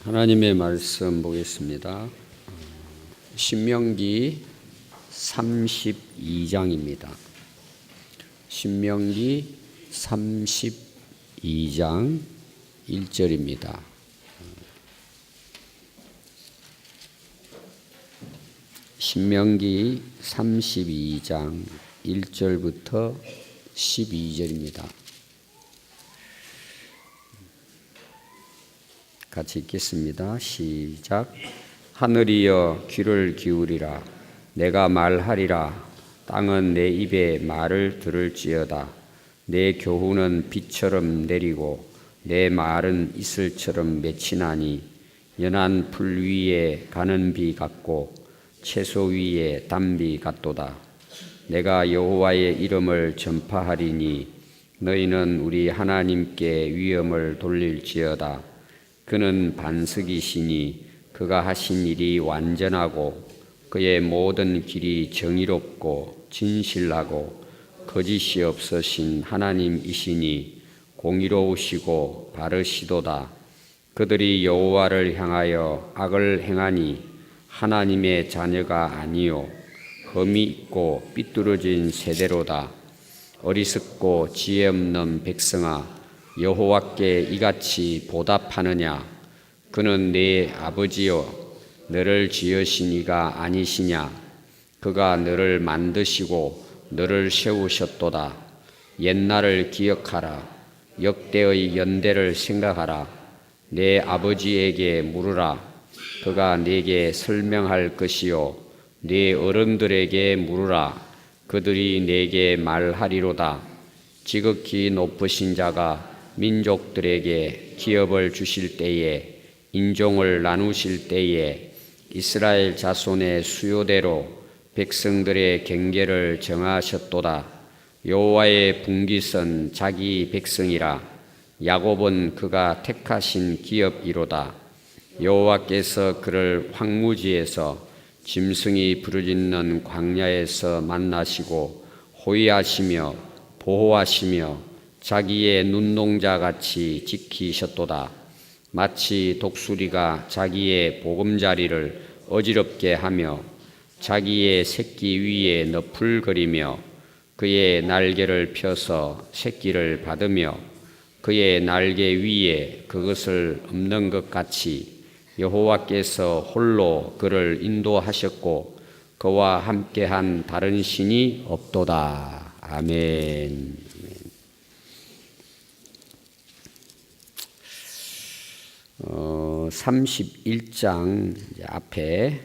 하나님의 말씀 보겠습니다. 신명기 32장입니다. 신명기 32장 1절입니다. 신명기 32장 1절부터 12절입니다. 같이 읽겠습니다. 시작. 하늘이여 귀를 기울이라. 내가 말하리라. 땅은 내 입의 말을 들을지어다. 내 교훈은 비처럼 내리고 내 말은 이슬처럼 맺히나니 연한 풀 위에 가는 비 같고 채소 위에 단비 같도다. 내가 여호와의 이름을 전파하리니 너희는 우리 하나님께 위엄을 돌릴지어다. 그는 반석이시니 그가 하신 일이 완전하고 그의 모든 길이 정의롭고 진실하고 거짓이 없으신 하나님이시니 공의로우시고 바르시도다. 그들이 여호와를 향하여 악을 행하니 하나님의 자녀가 아니요 흠이 있고 삐뚤어진 세대로다. 어리석고 지혜 없는 백성아, 여호와께 이같이 보답하느냐? 그는 네 아버지요 너를 지으신 이가 아니시냐? 그가 너를 만드시고 너를 세우셨도다. 옛날을 기억하라. 역대의 연대를 생각하라. 내 아버지에게 물으라. 그가 네게 설명할 것이요 네 어른들에게 물으라. 그들이 네게 말하리로다. 지극히 높으신 자가 민족들에게 기업을 주실 때에 인종을 나누실 때에 이스라엘 자손의 수요대로 백성들의 경계를 정하셨도다. 여호와의 분깃은 자기 백성이라. 야곱은 그가 택하신 기업이로다. 여호와께서 그를 황무지에서 짐승이 부르짖는 광야에서 만나시고 호위하시며 보호하시며 자기의 눈동자같이 지키셨도다. 마치 독수리가 자기의 보금자리를 어지럽게 하며 자기의 새끼 위에 너풀거리며 그의 날개를 펴서 새끼를 받으며 그의 날개 위에 그것을 엎는 것 같이 여호와께서 홀로 그를 인도하셨고 그와 함께한 다른 신이 없도다. 아멘. 31장 앞에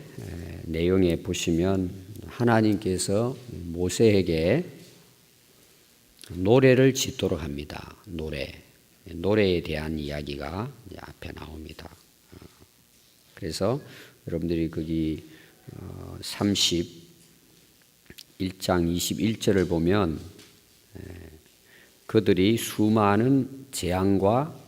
내용에 보시면 하나님께서 모세에게 노래를 짓도록 합니다. 노래에 대한 이야기가 앞에 나옵니다. 그래서 여러분들이 거기 31장 21절을 보면 그들이 수많은 재앙과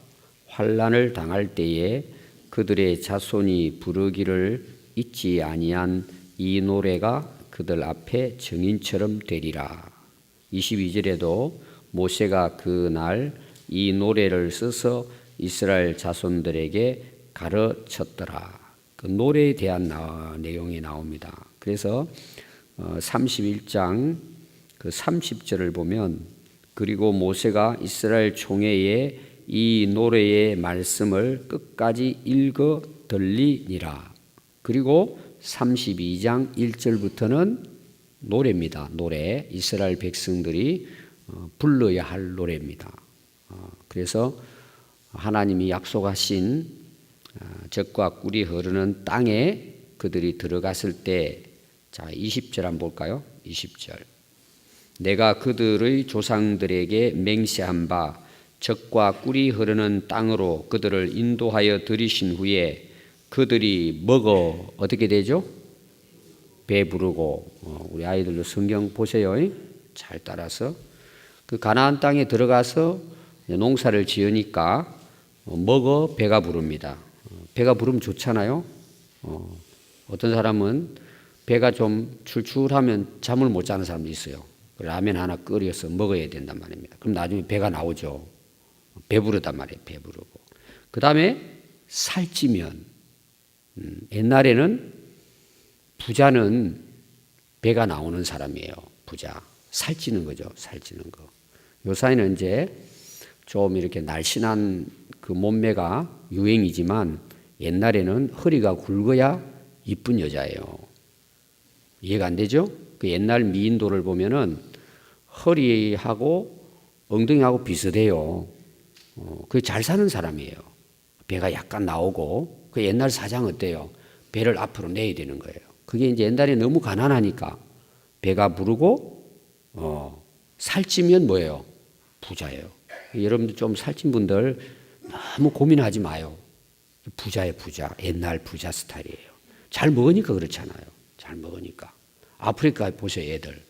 환난을 당할 때에 그들의 자손이 부르기를 잊지 아니한 이 노래가 그들 앞에 증인처럼 되리라. 22절에도 모세가 그날 이 노래를 써서 이스라엘 자손들에게 가르쳤더라. 그 노래에 대한 내용이 나옵니다. 그래서 31장 그 30절을 보면 그리고 모세가 이스라엘 총회에 이 노래의 말씀을 끝까지 읽어 들리니라. 그리고 32장 1절부터는 노래입니다. 노래. 이스라엘 백성들이 불러야 할 노래입니다. 그래서 하나님이 약속하신 젖과 꿀이 흐르는 땅에 그들이 들어갔을 때, 자 20절 한번 볼까요? 20절. 내가 그들의 조상들에게 맹세한 바 젖과 꿀이 흐르는 땅으로 그들을 인도하여 들이신 후에 그들이 먹어 어떻게 되죠? 배부르고. 우리 아이들도 성경 보세요. 잘 따라서 그 가나안 땅에 들어가서 농사를 지으니까 먹어 배가 부릅니다. 배가 부르면 좋잖아요. 어떤 사람은 배가 좀 출출하면 잠을 못 자는 사람도 있어요. 라면 하나 끓여서 먹어야 된단 말입니다. 그럼 나중에 배가 나오죠. 배부르단 말이에요. 배부르고. 그 다음에 살찌면, 옛날에는 부자는 배가 나오는 사람이에요. 부자. 살찌는 거죠. 살찌는 거. 요사이는 이제 좀 이렇게 날씬한 그 몸매가 유행이지만 옛날에는 허리가 굵어야 이쁜 여자예요. 이해가 안 되죠? 그 옛날 미인도를 보면은 허리하고 엉덩이하고 비슷해요. 그게 잘 사는 사람이에요. 배가 약간 나오고, 그 옛날 사장 어때요? 배를 앞으로 내야 되는 거예요. 그게 이제 옛날에 너무 가난하니까 배가 부르고, 살찌면 뭐예요? 부자예요. 여러분들 좀 살찐 분들 너무 고민하지 마요. 부자예요, 부자. 옛날 부자 스타일이에요. 잘 먹으니까 그렇잖아요. 잘 먹으니까. 아프리카 보세요, 애들.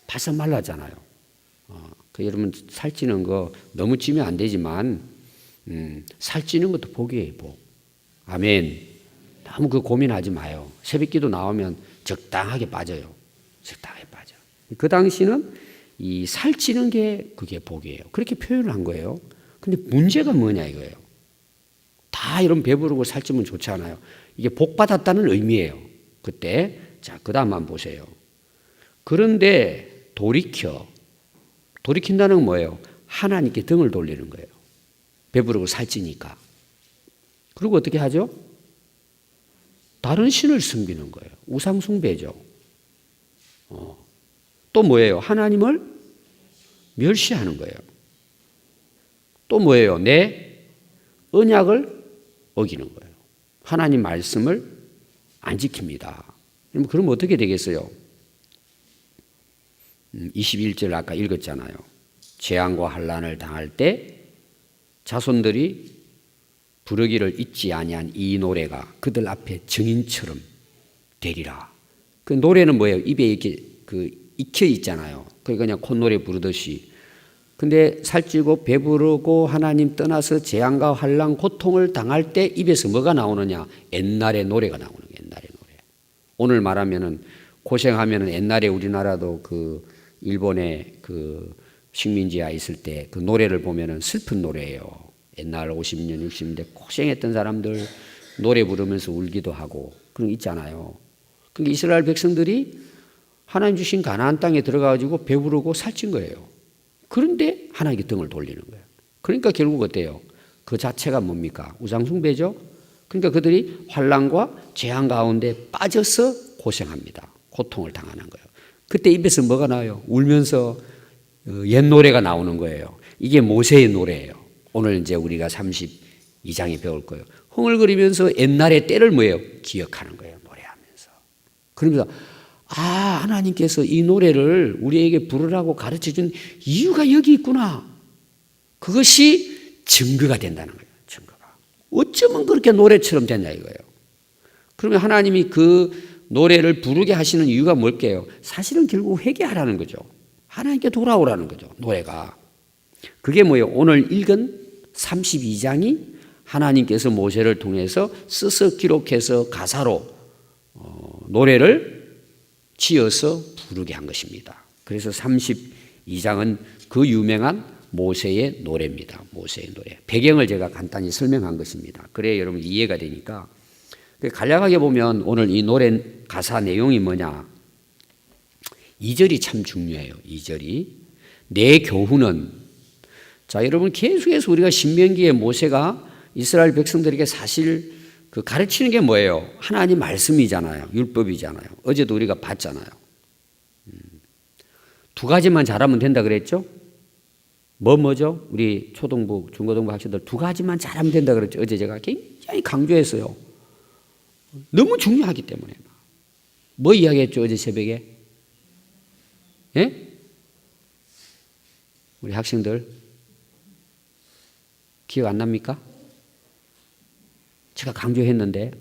바싹 말랐잖아요. 여러분 살찌는 거 너무 찌면 안 되지만, 살찌는 것도 복이에요, 복. 아멘. 너무 그 고민하지 마요. 새벽기도 나오면 적당하게 빠져요. 적당하게 빠져. 그 당시는 이 살찌는 게 그게 복이에요. 그렇게 표현을 한 거예요. 근데 문제가 뭐냐 이거예요. 다 이런 배부르고 살찌면 좋지 않아요. 이게 복 받았다는 의미예요. 그때. 자, 그 다음 한번 보세요. 그런데 돌이킨다는 건 뭐예요? 하나님께 등을 돌리는 거예요. 배부르고 살찌니까. 그리고 어떻게 하죠? 다른 신을 섬기는 거예요. 우상숭배죠. 또 뭐예요? 하나님을 멸시하는 거예요. 또 뭐예요? 내 언약을 어기는 거예요. 하나님 말씀을 안 지킵니다. 그럼 어떻게 되겠어요? 21절 아까 읽었잖아요. 재앙과 환난을 당할 때 자손들이 부르기를 잊지 아니한 이 노래가 그들 앞에 증인처럼 되리라. 그 노래는 뭐예요? 입에 이렇게 익혀 있잖아요. 그냥 콧노래 부르듯이. 근데 살찌고 배부르고 하나님 떠나서 재앙과 환난 고통을 당할 때 입에서 뭐가 나오느냐? 옛날의 노래가 나오는 거예요. 옛날의 노래. 오늘 말하면은 고생하면은 옛날에 우리나라도 그 일본의 그 식민지하 있을 때 그 노래를 보면은 슬픈 노래예요. 옛날 50년, 60년대 고생했던 사람들 노래 부르면서 울기도 하고 그런 거 있잖아요. 그러니까 이스라엘 백성들이 하나님 주신 가나안 땅에 들어가가지고 배부르고 살찐 거예요. 그런데 하나님께 등을 돌리는 거예요. 그러니까 결국 어때요? 그 자체가 뭡니까? 우상숭배죠. 그러니까 그들이 환난과 재앙 가운데 빠져서 고생합니다. 고통을 당하는 거예요. 그때 입에서 뭐가 나와요? 울면서 옛 노래가 나오는 거예요. 이게 모세의 노래예요. 오늘 이제 우리가 32장에 배울 거예요. 흥얼거리면서 옛날의 때를 뭐예요? 기억하는 거예요. 노래하면서. 그러면서 하나님께서 이 노래를 우리에게 부르라고 가르쳐준 이유가 여기 있구나. 그것이 증거가 된다는 거예요. 증거가. 어쩌면 그렇게 노래처럼 됐냐 이거예요. 그러면 하나님이 그 노래를 부르게 하시는 이유가 뭘까요? 사실은 결국 회개하라는 거죠. 하나님께 돌아오라는 거죠. 노래가. 그게 뭐예요? 오늘 읽은 32장이 하나님께서 모세를 통해서 써서 기록해서 가사로 노래를 지어서 부르게 한 것입니다. 그래서 32장은 그 유명한 모세의 노래입니다. 모세의 노래. 배경을 제가 간단히 설명한 것입니다. 그래야 여러분 이해가 되니까. 간략하게 보면 오늘 이 노래 가사 내용이 뭐냐. 2절이 참 중요해요. 2절이. 내 교훈은, 자, 여러분 계속해서 우리가 신명기에 모세가 이스라엘 백성들에게 사실 그 가르치는 게 뭐예요? 하나님 말씀이잖아요. 율법이잖아요. 어제도 우리가 봤잖아요. 두 가지만 잘하면 된다 그랬죠? 뭐죠? 우리 초등부, 중고등부 학생들 두 가지만 잘하면 된다 그랬죠? 어제 제가 굉장히 강조했어요. 너무 중요하기 때문에. 뭐 이야기했죠? 어제 새벽에? 예? 우리 학생들 기억 안 납니까? 제가 강조했는데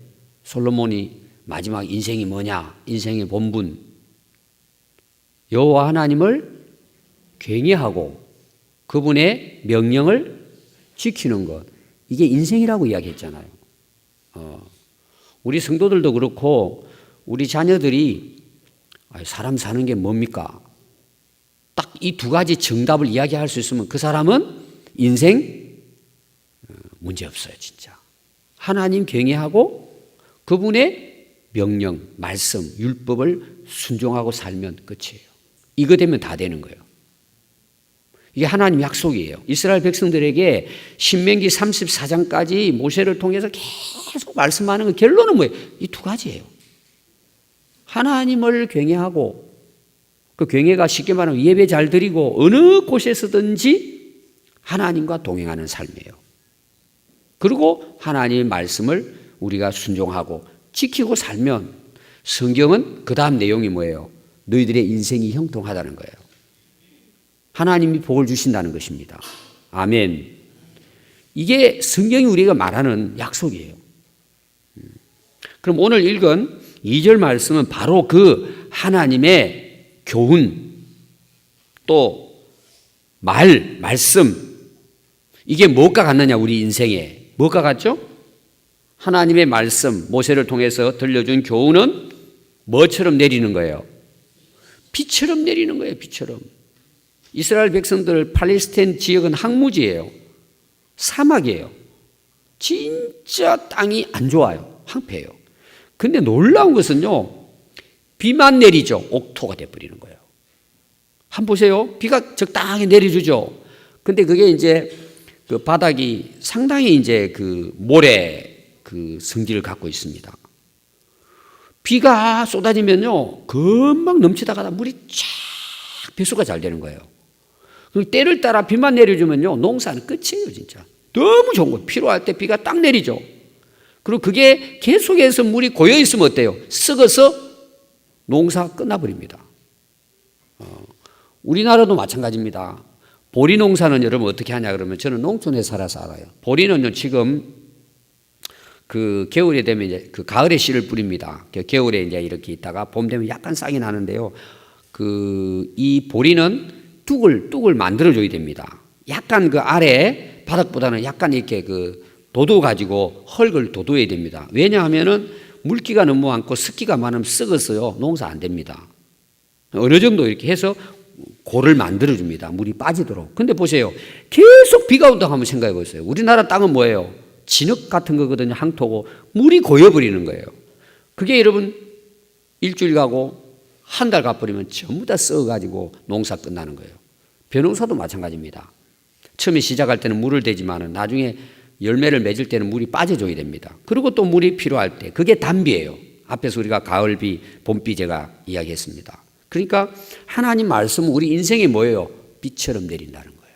솔로몬이 마지막 인생이 뭐냐? 인생의 본분. 여호와 하나님을 경외하고 그분의 명령을 지키는 것. 이게 인생이라고 이야기했잖아요. 우리 성도들도 그렇고 우리 자녀들이 사람 사는 게 뭡니까? 딱 이 두 가지 정답을 이야기할 수 있으면 그 사람은 인생 문제 없어요, 진짜. 하나님 경외하고 그분의 명령, 말씀, 율법을 순종하고 살면 끝이에요. 이거 되면 다 되는 거예요. 이게 하나님 약속이에요. 이스라엘 백성들에게 신명기 34장까지 모세를 통해서 계속 말씀하는 건 결론은 뭐예요? 이 두 가지예요. 하나님을 경외하고 그 경외가 쉽게 말하면 예배 잘 드리고 어느 곳에서든지 하나님과 동행하는 삶이에요. 그리고 하나님의 말씀을 우리가 순종하고 지키고 살면 성경은 그 다음 내용이 뭐예요? 너희들의 인생이 형통하다는 거예요. 하나님이 복을 주신다는 것입니다. 아멘. 이게 성경이 우리가 말하는 약속이에요. 그럼 오늘 읽은 2절 말씀은 바로 그 하나님의 교훈, 또 말씀, 이게 무엇과 같느냐, 우리 인생에. 무엇과 같죠? 하나님의 말씀, 모세를 통해서 들려준 교훈은 뭐처럼 내리는 거예요? 비처럼 내리는 거예요, 비처럼. 이스라엘 백성들 팔레스타인 지역은 항무지예요. 사막이에요. 진짜 땅이 안 좋아요. 황폐해요. 근데 놀라운 것은요, 비만 내리죠. 옥토가 돼버리는 거예요. 한번 보세요. 비가 적당하게 내려주죠. 근데 그게 이제 그 바닥이 상당히 이제 그 모래 그 성질을 갖고 있습니다. 비가 쏟아지면요, 금방 넘치다가 물이 쫙 배수가 잘 되는 거예요. 때를 따라 비만 내려주면요, 농사는 끝이에요, 진짜. 너무 좋은 거예요. 필요할 때 비가 딱 내리죠. 그리고 그게 계속해서 물이 고여있으면 어때요? 썩어서 농사가 끝나버립니다. 우리나라도 마찬가지입니다. 보리 농사는 여러분 어떻게 하냐 그러면, 저는 농촌에 살아서 알아요. 보리는요, 지금 그 겨울에 되면 이제 그 가을에 씨를 뿌립니다. 겨울에 이제 이렇게 있다가 봄 되면 약간 싹이 나는데요. 이 보리는 뚝을 만들어줘야 됩니다. 약간 그 아래 바닥보다는 약간 이렇게 그 도도 가지고 흙을 도도해야 됩니다. 왜냐하면은 물기가 너무 많고 습기가 많으면 썩어서요, 농사 안 됩니다. 어느 정도 이렇게 해서 골을 만들어줍니다. 물이 빠지도록. 근데 보세요. 계속 비가 온다고 한번 생각해 보세요. 우리나라 땅은 뭐예요? 진흙 같은 거거든요. 항토고 물이 고여버리는 거예요. 그게 여러분 일주일 가고 한 달 가버리면 전부 다 썩어가지고 농사 끝나는 거예요. 벼농사도 마찬가지입니다. 처음에 시작할 때는 물을 대지만 나중에 열매를 맺을 때는 물이 빠져줘야 됩니다. 그리고 또 물이 필요할 때, 그게 단비예요. 앞에서 우리가 가을비, 봄비 제가 이야기했습니다. 그러니까 하나님 말씀은 우리 인생이 뭐예요? 비처럼 내린다는 거예요.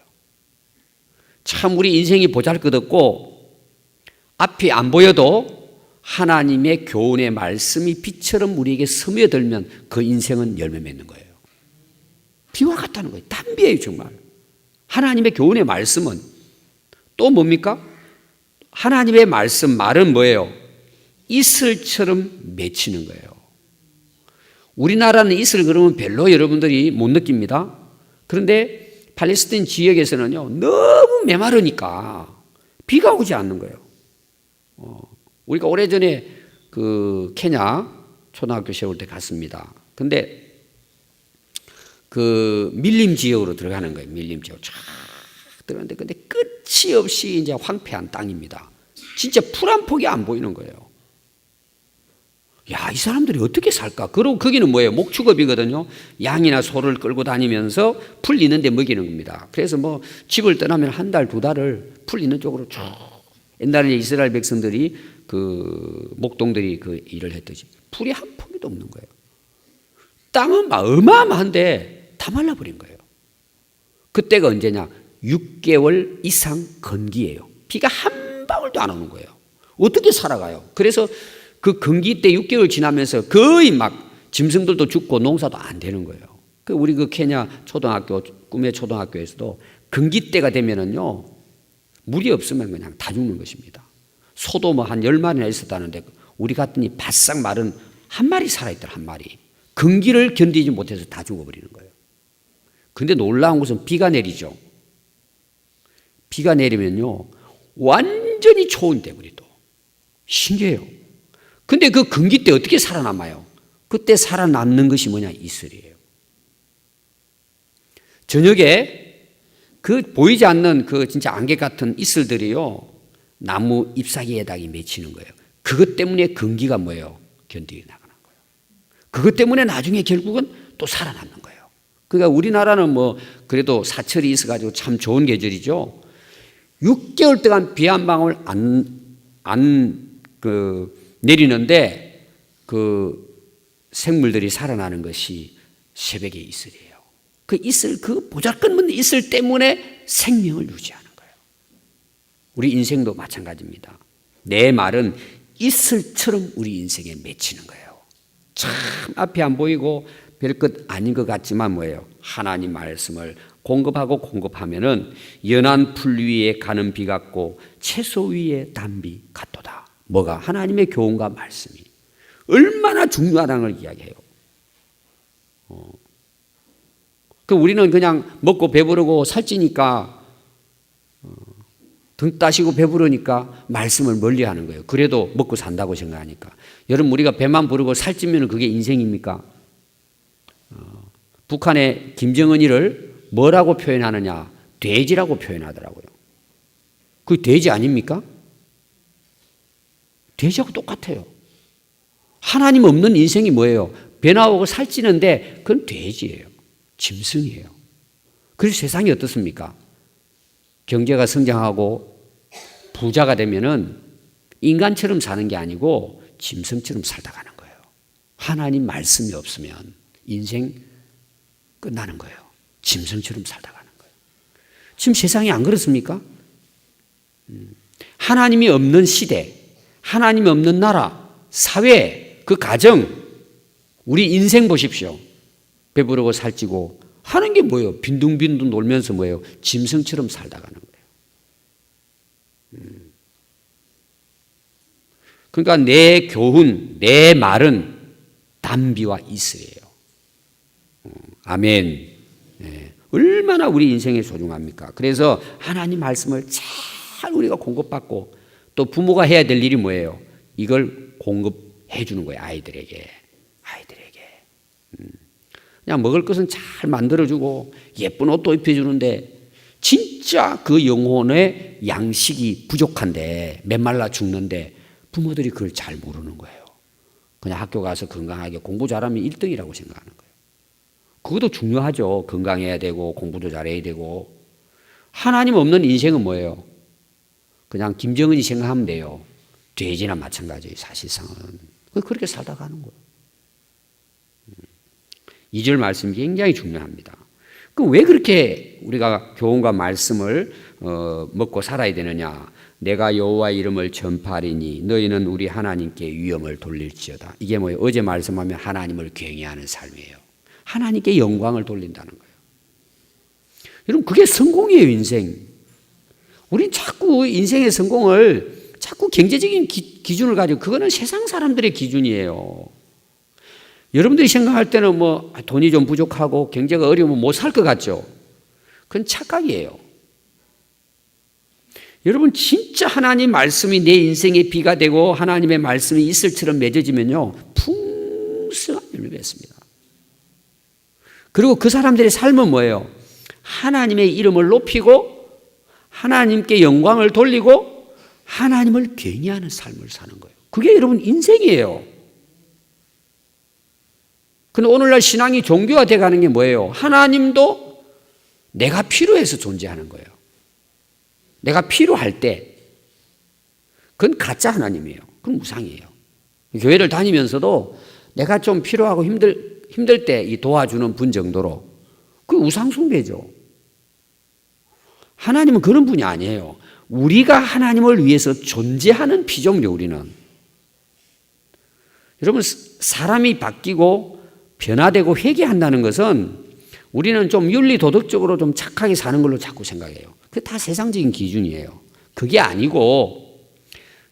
참 우리 인생이 보잘것없고 앞이 안 보여도 하나님의 교훈의 말씀이 비처럼 우리에게 스며들면 그 인생은 열매 맺는 거예요. 비와 같다는 거예요. 단비예요, 정말. 하나님의 교훈의 말씀은 또 뭡니까? 하나님의 말은 뭐예요? 이슬처럼 맺히는 거예요. 우리나라는 이슬 그러면 별로 여러분들이 못 느낍니다. 그런데 팔레스타인 지역에서는요, 너무 메마르니까 비가 오지 않는 거예요. 우리가 오래전에 그 케냐 초등학교 세울 때 갔습니다. 근데 그 밀림 지역으로 들어가는 거예요. 밀림 지역 쫙 들어가는데, 근데 끝이 없이 이제 황폐한 땅입니다. 진짜 풀 한 폭이 안 보이는 거예요. 야, 이 사람들이 어떻게 살까? 그리고 거기는 뭐예요? 목축업이거든요. 양이나 소를 끌고 다니면서 풀 있는 데 먹이는 겁니다. 그래서 뭐 집을 떠나면 한 달, 두 달을 풀 있는 쪽으로 쭉. 옛날에 이스라엘 백성들이 그 목동들이 그 일을 했듯이 풀이 한 폭이도 없는 거예요. 땅은 어마어마한데 다 말라버린 거예요. 그때가 언제냐? 6개월 이상 건기예요. 비가 한 방울도 안 오는 거예요. 어떻게 살아가요? 그래서 그 건기 때 6개월 지나면서 거의 막 짐승들도 죽고 농사도 안 되는 거예요. 우리 그 케냐 초등학교, 꿈의 초등학교에서도 건기 때가 되면은요, 물이 없으면 그냥 다 죽는 것입니다. 소도 뭐 한 10마리나 있었다는데 우리 갔더니 바싹 마른 한 마리 살아있더라, 한 마리. 건기를 견디지 못해서 다 죽어버리는 거예요. 근데 놀라운 것은 비가 내리죠. 비가 내리면요, 완전히 초인돼, 우리도. 신기해요. 근데 그 건기 때 어떻게 살아남아요? 그때 살아남는 것이 뭐냐? 이슬이에요. 저녁에 그 보이지 않는 그 진짜 안개 같은 이슬들이요, 나무 잎사귀에다가 맺히는 거예요. 그것 때문에 근기가 뭐예요? 견디게 나가는 거예요. 그것 때문에 나중에 결국은 또 살아남는 거예요. 그러니까 우리나라는 뭐 그래도 사철이 있어가지고 참 좋은 계절이죠. 6개월 동안 비 한 방울 내리는데 그 생물들이 살아나는 것이 새벽의 이슬이에요. 그 이슬, 그 보잘것없는 이슬 때문에 생명을 유지하는 거예요. 우리 인생도 마찬가지입니다. 내 말은 이슬처럼 우리 인생에 맺히는 거예요. 참 앞이 안 보이고 별것 아닌 것 같지만 뭐예요? 하나님 말씀을 공급하면은 연한 풀 위에 가는 비 같고 채소 위에 단비 같도다. 뭐가? 하나님의 교훈과 말씀이 얼마나 중요하다는 걸 이야기해요. 그 우리는 그냥 먹고 배부르고 살찌니까 등 따시고 배부르니까 말씀을 멀리하는 거예요. 그래도 먹고 산다고 생각하니까. 여러분 우리가 배만 부르고 살찌면 그게 인생입니까? 북한의 김정은이를 뭐라고 표현하느냐? 돼지라고 표현하더라고요. 그게 돼지 아닙니까? 돼지하고 똑같아요. 하나님 없는 인생이 뭐예요? 배 나오고 살찌는데 그건 돼지예요. 짐승이에요. 그래서 세상이 어떻습니까? 경제가 성장하고 부자가 되면은 인간처럼 사는 게 아니고 짐승처럼 살다 가는 거예요. 하나님 말씀이 없으면 인생 끝나는 거예요. 짐승처럼 살다 가는 거예요. 지금 세상이 안 그렇습니까? 하나님이 없는 시대, 하나님이 없는 나라, 사회, 그 가정, 우리 인생 보십시오. 배부르고 살찌고 하는 게 뭐예요? 빈둥빈둥 놀면서 뭐예요? 짐승처럼 살다 가는 거예요. 그러니까 내 교훈, 내 말은 단비와 이슬이에요. 아멘. 네. 얼마나 우리 인생에 소중합니까? 그래서 하나님 말씀을 잘 우리가 공급받고 또 부모가 해야 될 일이 뭐예요? 이걸 공급해 주는 거예요. 아이들에게. 그냥 먹을 것은 잘 만들어주고 예쁜 옷도 입혀주는데 진짜 그 영혼의 양식이 부족한데 메말라 죽는데 부모들이 그걸 잘 모르는 거예요. 그냥 학교 가서 건강하게 공부 잘하면 1등이라고 생각하는 거예요. 그것도 중요하죠. 건강해야 되고 공부도 잘해야 되고. 하나님 없는 인생은 뭐예요? 그냥 김정은이 생각하면 돼요. 돼지나 마찬가지예요. 사실상은. 그렇게 살다 가는 거예요. 2절 말씀이 굉장히 중요합니다. 그럼 왜 그렇게 우리가 교훈과 말씀을 먹고 살아야 되느냐? 내가 여호와의 이름을 전파하리니 너희는 우리 하나님께 위엄을 돌릴지어다. 이게 뭐예요? 어제 말씀하면 하나님을 경외하는 삶이에요. 하나님께 영광을 돌린다는 거예요. 여러분 그게 성공이에요. 인생. 우린 자꾸 인생의 성공을 자꾸 경제적인 기준을 가지고 그거는 세상 사람들의 기준이에요. 여러분들이 생각할 때는 뭐 돈이 좀 부족하고 경제가 어려우면 못 살 것 같죠? 그건 착각이에요. 여러분 진짜 하나님 말씀이 내 인생의 비가 되고 하나님의 말씀이 이슬처럼 맺어지면요 풍성한 열매를 맺습니다. 그리고 그 사람들의 삶은 뭐예요? 하나님의 이름을 높이고 하나님께 영광을 돌리고 하나님을 경외하는 삶을 사는 거예요. 그게 여러분 인생이에요. 근데 오늘날 신앙이 종교화돼 가는 게 뭐예요? 하나님도 내가 필요해서 존재하는 거예요. 내가 필요할 때 그건 가짜 하나님이에요. 그건 우상이에요. 교회를 다니면서도 내가 좀 필요하고 힘들 때 이 도와주는 분 정도로 그 우상 숭배죠. 하나님은 그런 분이 아니에요. 우리가 하나님을 위해서 존재하는 피조물이에요. 우리는. 여러분 사람이 바뀌고 변화되고 회개한다는 것은 우리는 좀 윤리 도덕적으로 좀 착하게 사는 걸로 자꾸 생각해요. 그게 다 세상적인 기준이에요. 그게 아니고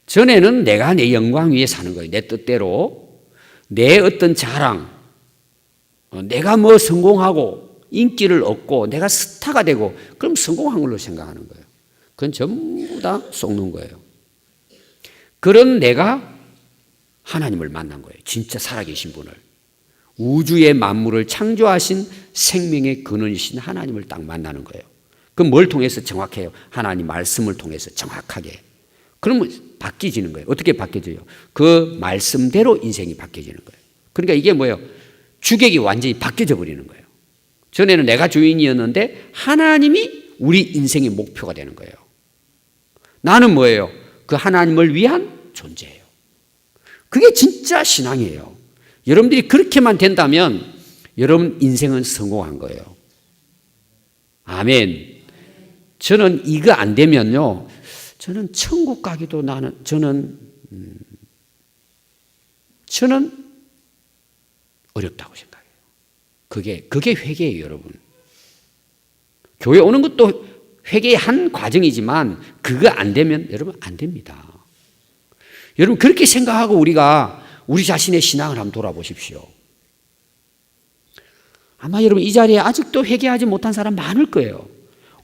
전에는 내가 내 영광 위에 사는 거예요. 내 뜻대로 내 어떤 자랑, 내가 뭐 성공하고 인기를 얻고 내가 스타가 되고 그럼 성공한 걸로 생각하는 거예요. 그건 전부 다 속는 거예요. 그런 내가 하나님을 만난 거예요. 진짜 살아계신 분을. 우주의 만물을 창조하신 생명의 근원이신 하나님을 딱 만나는 거예요. 그럼 뭘 통해서 정확해요? 하나님 말씀을 통해서 정확하게. 그러면 바뀌어지는 거예요. 어떻게 바뀌어져요? 그 말씀대로 인생이 바뀌어지는 거예요. 그러니까 이게 뭐예요? 주객이 완전히 바뀌어져 버리는 거예요. 전에는 내가 주인이었는데 하나님이 우리 인생의 목표가 되는 거예요. 나는 뭐예요? 그 하나님을 위한 존재예요. 그게 진짜 신앙이에요. 여러분들이 그렇게만 된다면 여러분 인생은 성공한 거예요. 아멘. 저는 이거 안 되면요, 저는 천국 가기도 저는 어렵다고 생각해요. 그게 회개예요, 여러분. 교회 오는 것도 회개의 한 과정이지만 그거 안 되면 여러분 안 됩니다. 여러분 그렇게 생각하고 우리가 우리 자신의 신앙을 한번 돌아보십시오. 아마 여러분 이 자리에 아직도 회개하지 못한 사람 많을 거예요.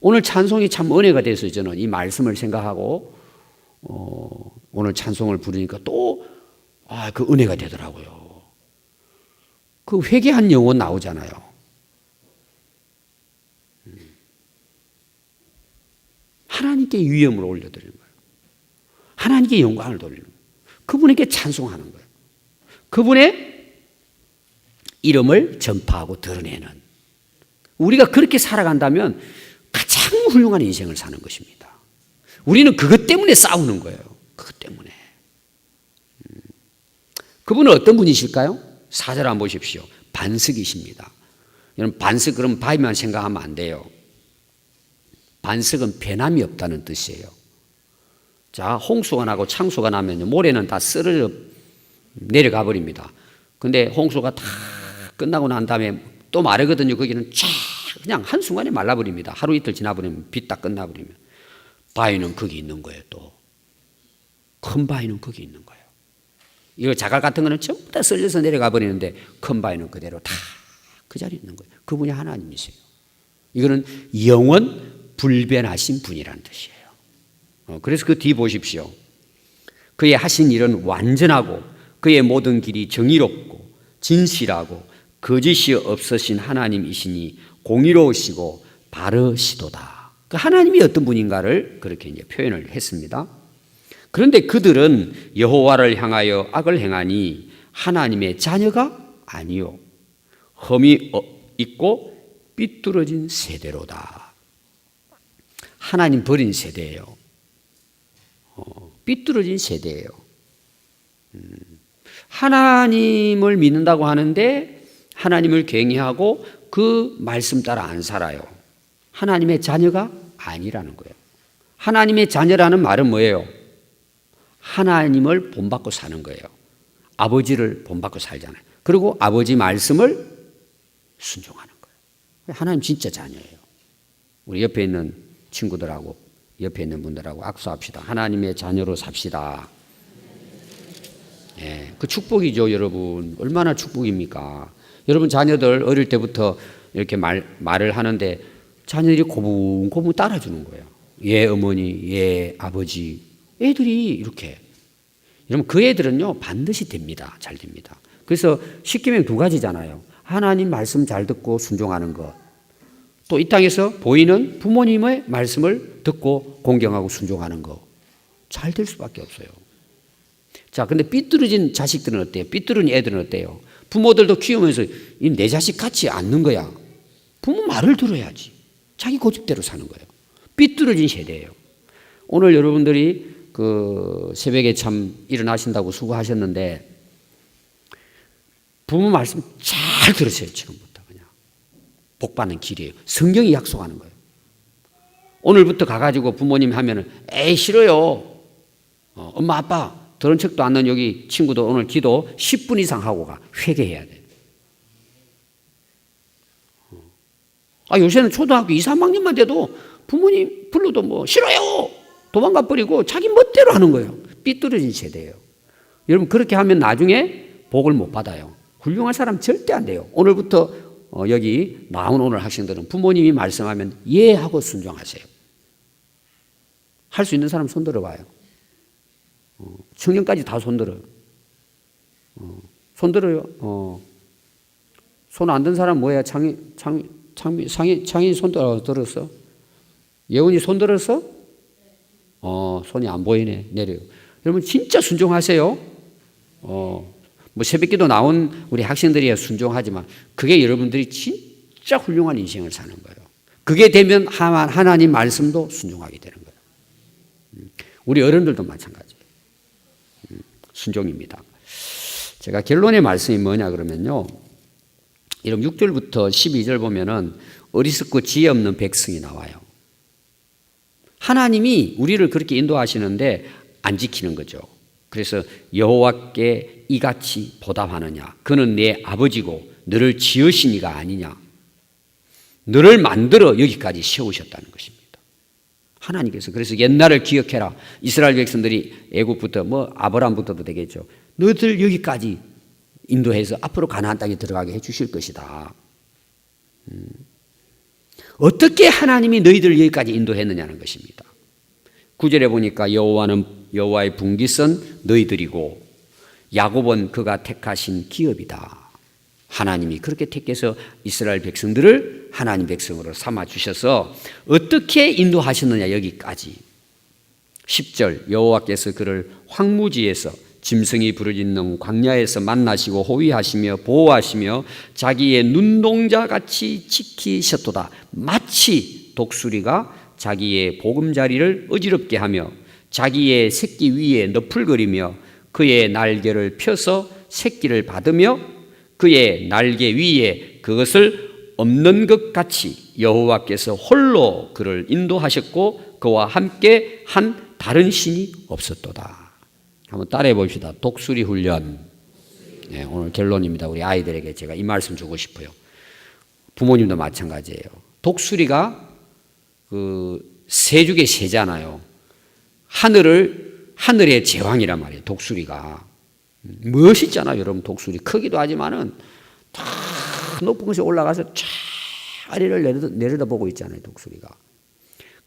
오늘 찬송이 참 은혜가 돼서 저는 이 말씀을 생각하고 오늘 찬송을 부르니까 또 그 은혜가 되더라고요. 그 회개한 영혼 나오잖아요. 하나님께 위엄을 올려드리는 거예요. 하나님께 영광을 돌리는 거예요. 그분에게 찬송하는 거예요. 그분의 이름을 전파하고 드러내는, 우리가 그렇게 살아간다면 가장 훌륭한 인생을 사는 것입니다. 우리는 그것 때문에 싸우는 거예요. 그것 때문에. 그분은 어떤 분이실까요? 4절 한번 보십시오. 반석이십니다. 여러분 반석 그러면 바위만 생각하면 안 돼요. 반석은 변함이 없다는 뜻이에요. 자, 홍수가 나고 창수가 나면 모래는 다 쓰러져 내려가 버립니다. 근데 홍수가 다 끝나고 난 다음에 또 마르거든요. 거기는 쫙 그냥 한순간에 말라버립니다. 하루 이틀 지나버리면 빛 다 끝나버리면. 바위는 거기 있는 거예요. 또 큰 바위는 거기 있는 거예요. 이거 자갈 같은 거는 전부 다 썰려서 내려가 버리는데 큰 바위는 그대로 다 그 자리에 있는 거예요. 그분이 하나님이세요. 이거는 영원 불변하신 분이라는 뜻이에요. 그래서 그 뒤 보십시오. 그의 하신 일은 완전하고 그의 모든 길이 정의롭고 진실하고 거짓이 없으신 하나님이시니 공의로우시고 바르시도다. 그 하나님이 어떤 분인가를 그렇게 이제 표현을 했습니다. 그런데 그들은 여호와를 향하여 악을 행하니 하나님의 자녀가 아니요 흠이 있고 삐뚤어진 세대로다. 하나님 버린 세대예요. 삐뚤어진 세대예요. 하나님을 믿는다고 하는데 하나님을 경외하고 그 말씀 따라 안 살아요. 하나님의 자녀가 아니라는 거예요. 하나님의 자녀라는 말은 뭐예요? 하나님을 본받고 사는 거예요. 아버지를 본받고 살잖아요. 그리고 아버지 말씀을 순종하는 거예요. 하나님 진짜 자녀예요. 우리 옆에 있는 친구들하고 옆에 있는 분들하고 악수합시다. 하나님의 자녀로 삽시다. 예, 그 축복이죠, 여러분. 얼마나 축복입니까? 여러분 자녀들 어릴 때부터 이렇게 말을 하는데 자녀들이 고분고분 따라주는 거예요. 예 어머니, 예 아버지. 애들이 이렇게. 여러분 그 애들은요 반드시 됩니다. 잘 됩니다. 그래서 십계명 2가지잖아요. 하나님 말씀 잘 듣고 순종하는 것. 또 이 땅에서 보이는 부모님의 말씀을 듣고 공경하고 순종하는 것. 잘 될 수밖에 없어요. 자, 근데 삐뚤어진 자식들은 어때요? 삐뚤어진 애들은 어때요? 부모들도 키우면서 내 자식 같지 않는 거야. 부모 말을 들어야지. 자기 고집대로 사는 거예요. 삐뚤어진 세대예요. 오늘 여러분들이 그 새벽에 참 일어나신다고 수고하셨는데 부모 말씀 잘 들으세요. 지금부터 그냥 복 받는 길이에요. 성경이 약속하는 거예요. 오늘부터 가가지고 부모님 하면은 에이 싫어요. 엄마 아빠 들은 척도 않는 여기 친구도 오늘 기도 10분 이상 하고 가. 회개해야 돼. 요새는 초등학교 2, 3학년만 돼도 부모님 불러도 뭐 싫어요. 도망가 버리고 자기 멋대로 하는 거예요. 삐뚤어진 세대예요. 여러분 그렇게 하면 나중에 복을 못 받아요. 훌륭한 사람 절대 안 돼요. 오늘부터 여기 나온 오늘 학생들은 부모님이 말씀하면 예 하고 순종하세요. 할 수 있는 사람 손 들어봐요. 청년까지 다 손 들어요. 손 들어요. 손 안 든 사람 뭐야? 창이 손 들었어? 예원이 손 들었어? 손이 안 보이네. 내려요. 여러분 진짜 순종하세요. 뭐 새벽기도 나온 우리 학생들이야 순종하지만 그게 여러분들이 진짜 훌륭한 인생을 사는 거예요. 그게 되면 하나님 말씀도 순종하게 되는 거예요. 우리 어른들도 마찬가지예요. 순종입니다. 제가 결론의 말씀이 뭐냐 그러면요. 이런 6절부터 12절 보면은 어리석고 지혜 없는 백성이 나와요. 하나님이 우리를 그렇게 인도하시는데 안 지키는 거죠. 그래서 여호와께 이같이 보답하느냐. 그는 내 아버지고 너를 지으신 이가 아니냐. 너를 만들어 여기까지 세우셨다는 것입니다. 하나님께서 그래서 옛날을 기억해라. 이스라엘 백성들이 애굽부터 뭐 아브라함부터도 되겠죠. 너희들 여기까지 인도해서 앞으로 가나안 땅에 들어가게 해주실 것이다. 어떻게 하나님이 너희들을 여기까지 인도했느냐는 것입니다. 9절에 보니까 여호와의 분깃은 너희들이고 야곱은 그가 택하신 기업이다. 하나님이 그렇게 택해서 이스라엘 백성들을 하나님 백성으로 삼아 주셔서 어떻게 인도하셨느냐 여기까지. 10절 여호와께서 그를 황무지에서 짐승이 부르짖는 광야에서 만나시고 호위하시며 보호하시며 자기의 눈동자같이 지키셨도다. 마치 독수리가 자기의 보금자리를 어지럽게 하며 자기의 새끼 위에 너풀거리며 그의 날개를 펴서 새끼를 받으며 그의 날개 위에 그것을 없는 것 같이 여호와께서 홀로 그를 인도하셨고 그와 함께 한 다른 신이 없었도다. 한번 따라해 봅시다. 독수리 훈련. 네, 오늘 결론입니다. 우리 아이들에게 제가 이 말씀 주고 싶어요. 부모님도 마찬가지예요. 독수리가 그 세죽의 새잖아요. 하늘의 제왕이란 말이에요. 독수리가 멋있잖아요. 여러분 독수리 크기도 하지만은 다 높은 곳에 올라가서 쫙 아래를 내려다보고 있잖아요. 독수리가.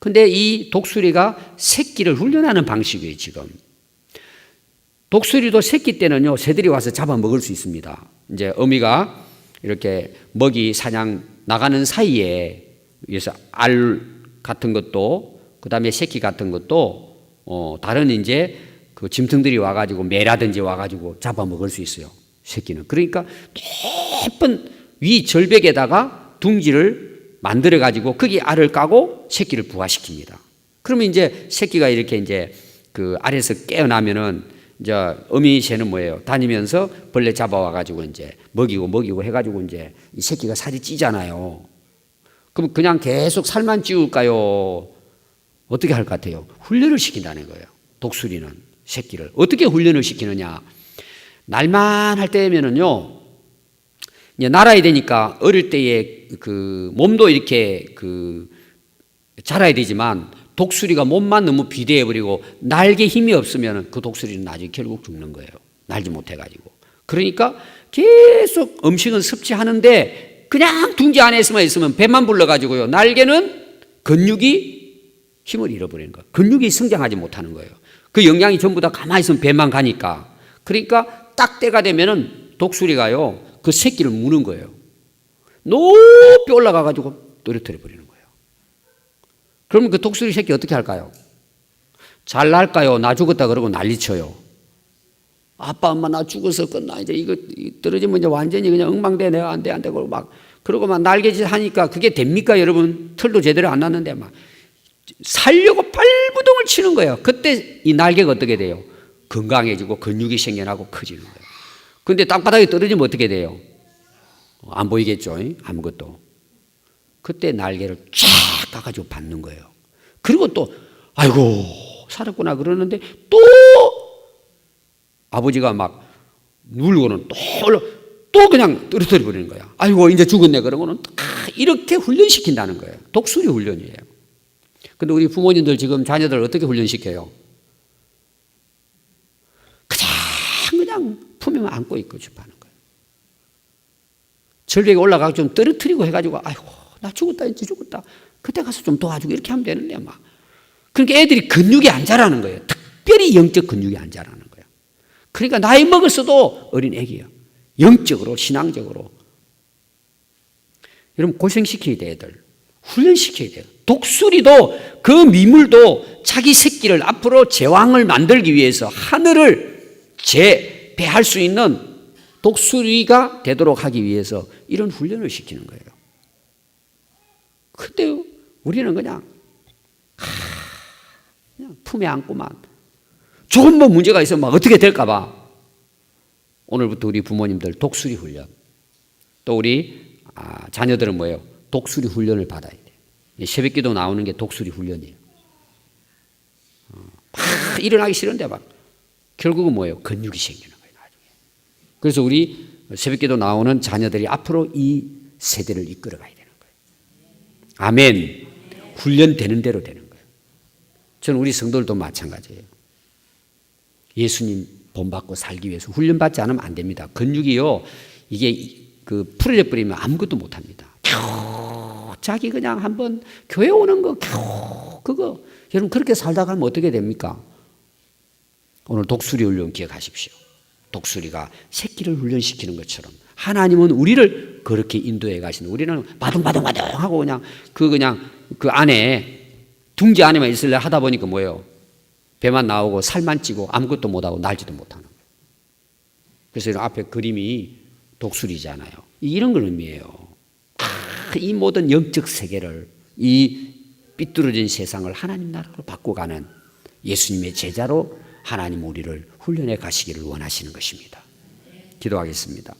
근데 이 독수리가 새끼를 훈련하는 방식이에요. 지금. 독수리도 새끼 때는요, 새들이 와서 잡아먹을 수 있습니다. 이제 어미가 이렇게 먹이 사냥 나가는 사이에 위해서 알 같은 것도, 그 다음에 새끼 같은 것도, 다른 이제 그 짐승들이 와가지고 매라든지 와가지고 잡아먹을 수 있어요. 새끼는. 그러니까 높은 위 절벽에다가 둥지를 만들어가지고 거기 알을 까고 새끼를 부화시킵니다. 그러면 이제 새끼가 이렇게 이제 그 알에서 깨어나면은 이제 어미 새는 뭐예요? 다니면서 벌레 잡아와가지고 이제 먹이고 해가지고 이제 이 새끼가 살이 찌잖아요. 그럼 그냥 계속 살만 찌울까요? 어떻게 할 것 같아요? 훈련을 시킨다는 거예요. 독수리는 새끼를. 어떻게 훈련을 시키느냐? 날만 할 때면은요, 이제 날아야 되니까 어릴 때에 그 몸도 이렇게 그 자라야 되지만 독수리가 몸만 너무 비대해버리고 날개 힘이 없으면 그 독수리는 나중에 결국 죽는 거예요. 날지 못해가지고. 그러니까 계속 음식은 섭취하는데 그냥 둥지 안에서만 있으면 배만 불러가지고요. 날개는 근육이 힘을 잃어버리는 거예요. 근육이 성장하지 못하는 거예요. 그 영양이 전부 다 가만히 있으면 배만 가니까. 그러니까 딱 때가 되면은 독수리가요. 그 새끼를 무는 거예요. 높이 올라가가지고 떨어뜨려 버리는 거예요. 그러면 그 독수리 새끼 어떻게 할까요? 잘 날까요? 나 죽었다 그러고 난리쳐요. 아빠 엄마 나 죽어서 끝나. 이제 이거 떨어지면 이제 완전히 그냥 엉망돼. 내가 안 돼. 그러고 막 그러고 막 날개짓 하니까 그게 됩니까 여러분? 털도 제대로 안 났는데 막 살려고 발부동을 치는 거예요. 그때 이 날개가 어떻게 돼요? 건강해지고 근육이 생겨나고 커지는 거예요. 그런데 땅바닥에 떨어지면 어떻게 돼요? 안 보이겠죠? 아무것도. 그때 날개를 쫙 가가지고 받는 거예요. 그리고 또 아이고 살았구나 그러는데 또 아버지가 막 눌고는 또 그냥 떨어뜨려 버리는 거야. 아이고 이제 죽었네 그러고는 이렇게 훈련시킨다는 거예요. 독수리 훈련이에요. 근데 우리 부모님들 지금 자녀들 어떻게 훈련시켜요? 그냥 품에만 안고 있고 싶어하는 거예요. 절벽에 올라가서 좀 떨어뜨리고 해가지고 아이고 나 죽었다 이제 죽었다. 그때 가서 좀 도와주고 이렇게 하면 되는데 막. 그러니까 애들이 근육이 안 자라는 거예요. 특별히 영적 근육이 안 자라는 거예요. 그러니까 나이 먹었어도 어린 애기예요. 영적으로 신앙적으로. 여러분 고생시켜야 돼 애들. 훈련시켜야 돼요. 독수리도 그 미물도 자기 새끼를 앞으로 제왕을 만들기 위해서 하늘을 재배할 수 있는 독수리가 되도록 하기 위해서 이런 훈련을 시키는 거예요. 근데 우리는 그냥 품에 안고만 조금 뭐 문제가 있으면 막 어떻게 될까 봐. 오늘부터 우리 부모님들 독수리 훈련, 또 우리 자녀들은 뭐예요? 독수리 훈련을 받아야 돼요. 새벽기도 나오는 게 독수리 훈련이에요. 막 일어나기 싫은데 막 결국은 뭐예요? 근육이 생기는 거예요. 나중에. 그래서 우리 새벽기도 나오는 자녀들이 앞으로 이 세대를 이끌어가야 되는 거예요. 아멘. 훈련되는 대로 되는 거예요. 저는 우리 성도들도 마찬가지예요. 예수님 본받고 살기 위해서 훈련받지 않으면 안 됩니다. 근육이요, 이게 그 풀어져 버리면 아무것도 못 합니다. 자기 그냥 한번 교회 오는 거 그거 여러분 그렇게 살다 가면 어떻게 됩니까? 오늘 독수리 훈련 기억하십시오. 독수리가 새끼를 훈련시키는 것처럼 하나님은 우리를 그렇게 인도해 가시는, 우리는 바둥바둥바둥 하고 그냥 그 안에 둥지 안에만 있으려 하다 보니까 뭐예요? 배만 나오고 살만 찌고 아무것도 못하고 날지도 못하는 거예요. 그래서 이런 앞에 그림이 독수리잖아요. 이런 걸 의미해요. 이 모든 영적 세계를, 이 삐뚤어진 세상을 하나님 나라로 바꿔가는 예수님의 제자로 하나님 우리를 훈련해 가시기를 원하시는 것입니다. 기도하겠습니다.